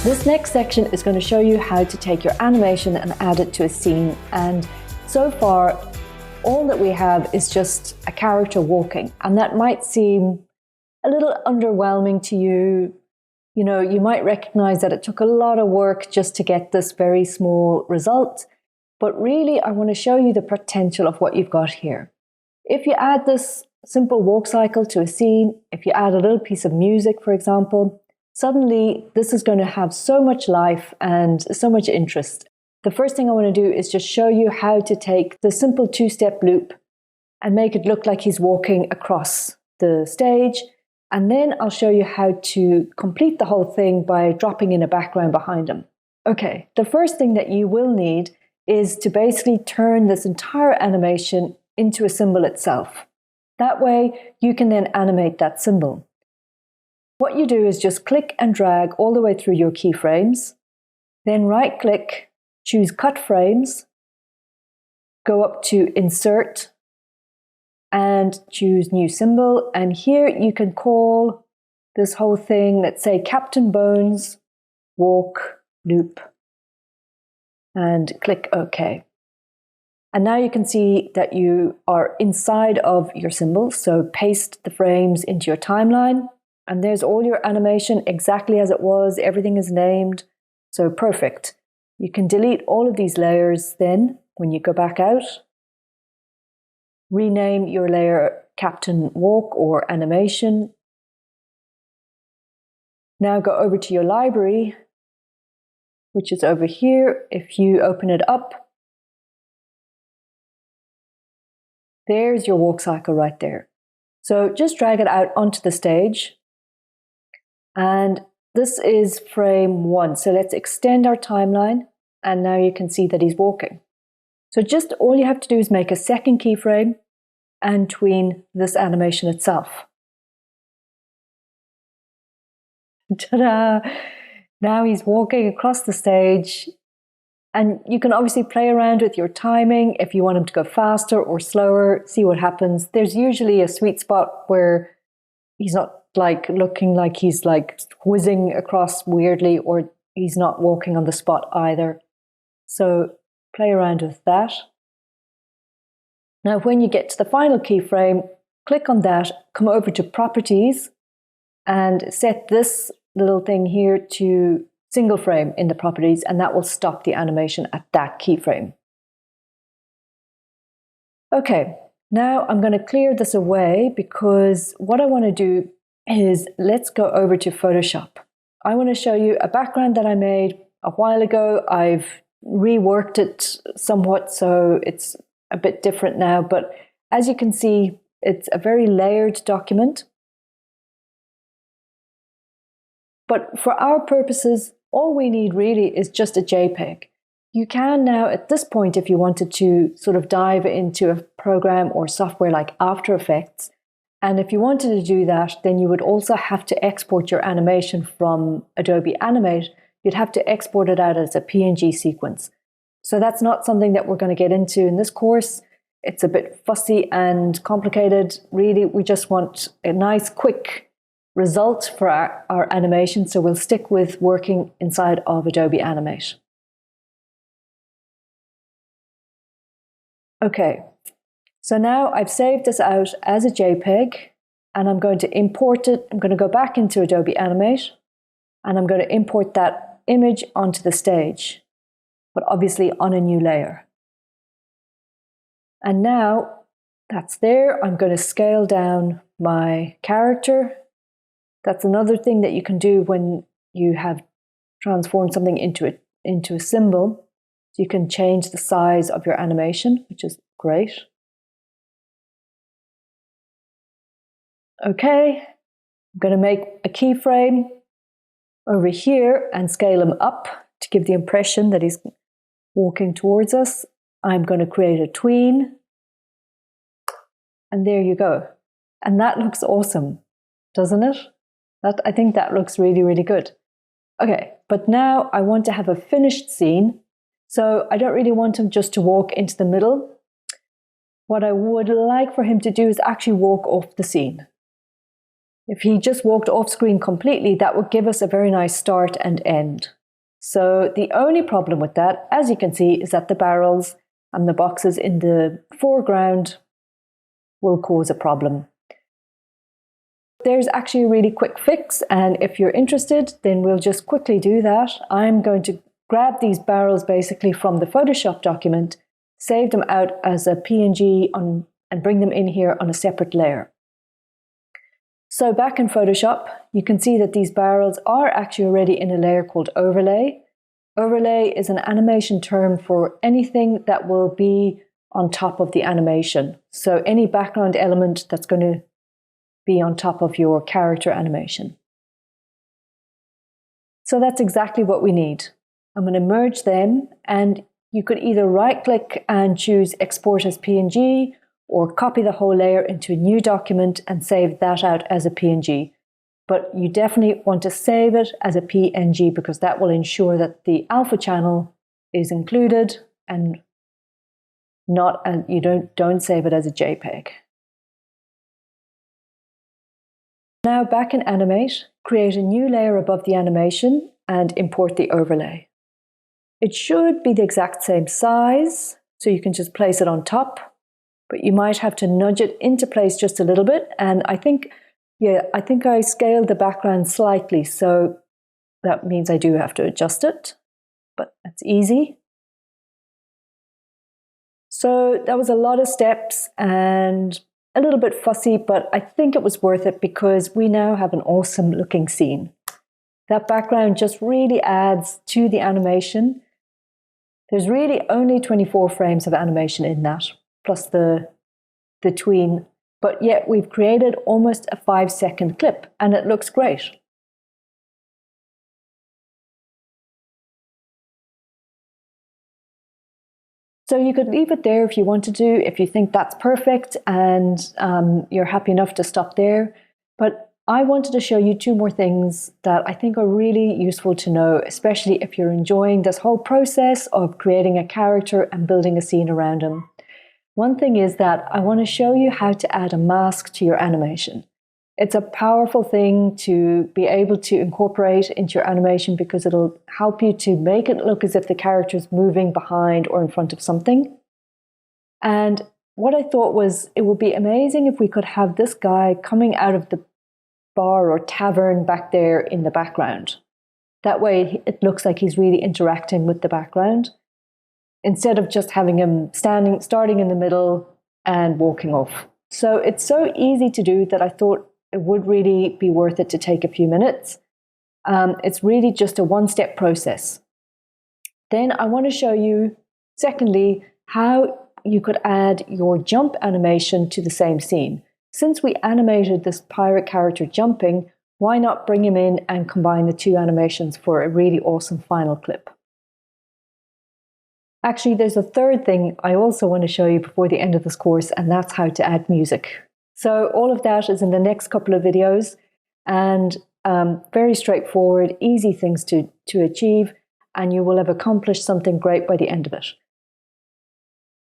This next section is going to show you how to take your animation and add it to a scene. And so far, all that we have is just a character walking. And that might seem a little underwhelming to you. You know, you might recognize that it took a lot of work just to get this very small result. But really, I want to show you the potential of what you've got here. If you add this simple walk cycle to a scene, if you add a little piece of music, for example, suddenly this is going to have so much life and so much interest. The first thing I want to do is just show you how to take the simple two-step loop and make it look like he's walking across the stage. And then I'll show you how to complete the whole thing by dropping in a background behind him. Okay, the first thing that you will need is to basically turn this entire animation into a symbol itself. That way you can then animate that symbol. What you do is just click and drag all the way through your keyframes, then right click, choose cut frames, go up to insert and choose new symbol. And here you can call this whole thing, let's say Captain Bones walk loop, and click OK. And now you can see that you are inside of your symbol. So paste the frames into your timeline. And there's all your animation exactly as it was. Everything is named. So perfect. You can delete all of these layers then when you go back out. Rename your layer Captain Walk or Animation. Now go over to your library, which is over here. If you open it up, there's your walk cycle right there. So just drag it out onto the stage. And this is frame 1. So let's extend our timeline. And now you can see that he's walking. So just all you have to do is make a second keyframe and tween this animation itself. Ta-da! Now he's walking across the stage. And you can obviously play around with your timing if you want him to go faster or slower, see what happens. There's usually a sweet spot where he's not like looking like he's like whizzing across weirdly, or he's not walking on the spot either. So play around with that. Now when you get to the final keyframe, click on that, come over to properties and set this little thing here to single frame in the properties, and that will stop the animation at that keyframe. Okay, now I'm going to clear this away because what I want to do is let's go over to Photoshop. I want to show you a background that I made a while ago. I've reworked it somewhat, so it's a bit different now, but as you can see, it's a very layered document. But for our purposes, all we need really is just a JPEG. You can now, at this point, if you wanted to sort of dive into a program or software like After Effects, and if you wanted to do that, then you would also have to export your animation from Adobe Animate. You'd have to export it out as a PNG sequence. So that's not something that we're going to get into in this course. It's a bit fussy and complicated. Really, we just want a nice, quick result for our animation. So we'll stick with working inside of Adobe Animate. Okay. So now I've saved this out as a JPEG and I'm going to import it. I'm going to go back into Adobe Animate and I'm going to import that image onto the stage, but obviously on a new layer. And now that's there. I'm going to scale down my character. That's another thing that you can do when you have transformed something into a symbol. So you can change the size of your animation, which is great. Okay, I'm going to make a keyframe over here and scale him up to give the impression that he's walking towards us. I'm going to create a tween. And there you go. And that looks awesome, doesn't it? I think that looks really, really good. Okay, but now I want to have a finished scene. So I don't really want him just to walk into the middle. What I would like for him to do is actually walk off the scene. If he just walked off screen completely, that would give us a very nice start and end. So the only problem with that, as you can see, is that the barrels and the boxes in the foreground will cause a problem. There's actually a really quick fix, and if you're interested, then we'll just quickly do that. I'm going to grab these barrels basically from the Photoshop document, save them out as a PNG and bring them in here on a separate layer. So back in Photoshop, you can see that these barrels are actually already in a layer called overlay. Overlay is an animation term for anything that will be on top of the animation. So any background element that's going to be on top of your character animation. So that's exactly what we need. I'm going to merge them, and you could either right-click and choose Export as PNG, or copy the whole layer into a new document and save that out as a PNG. But you definitely want to save it as a PNG because that will ensure that the alpha channel is included and you don't save it as a JPEG. Now back in Animate, create a new layer above the animation and import the overlay. It should be the exact same size, so you can just place it on top, but you might have to nudge it into place just a little bit. And I think I scaled the background slightly, so that means I do have to adjust it, but that's easy. So that was a lot of steps and a little bit fussy, but I think it was worth it because we now have an awesome looking scene. That background just really adds to the animation. There's really only 24 frames of animation in that, plus the tween, but yet we've created almost a 5-second clip and it looks great. So you could leave it there if you wanted to, if you think that's perfect and you're happy enough to stop there. But I wanted to show you 2 more things that I think are really useful to know, especially if you're enjoying this whole process of creating a character and building a scene around him. One thing is that I want to show you how to add a mask to your animation. It's a powerful thing to be able to incorporate into your animation because it'll help you to make it look as if the character is moving behind or in front of something. And what I thought was it would be amazing if we could have this guy coming out of the bar or tavern back there in the background. That way it looks like he's really interacting with the background, instead of just having him starting in the middle and walking off. So it's so easy to do that I thought it would really be worth it to take a few minutes. It's really just a one-step process. Then I want to show you, secondly, how you could add your jump animation to the same scene. Since we animated this pirate character jumping, why not bring him in and combine the 2 animations for a really awesome final clip? Actually, there's a third thing I also want to show you before the end of this course, and that's how to add music. So all of that is in the next couple of videos, and very straightforward, easy things to achieve, and you will have accomplished something great by the end of it.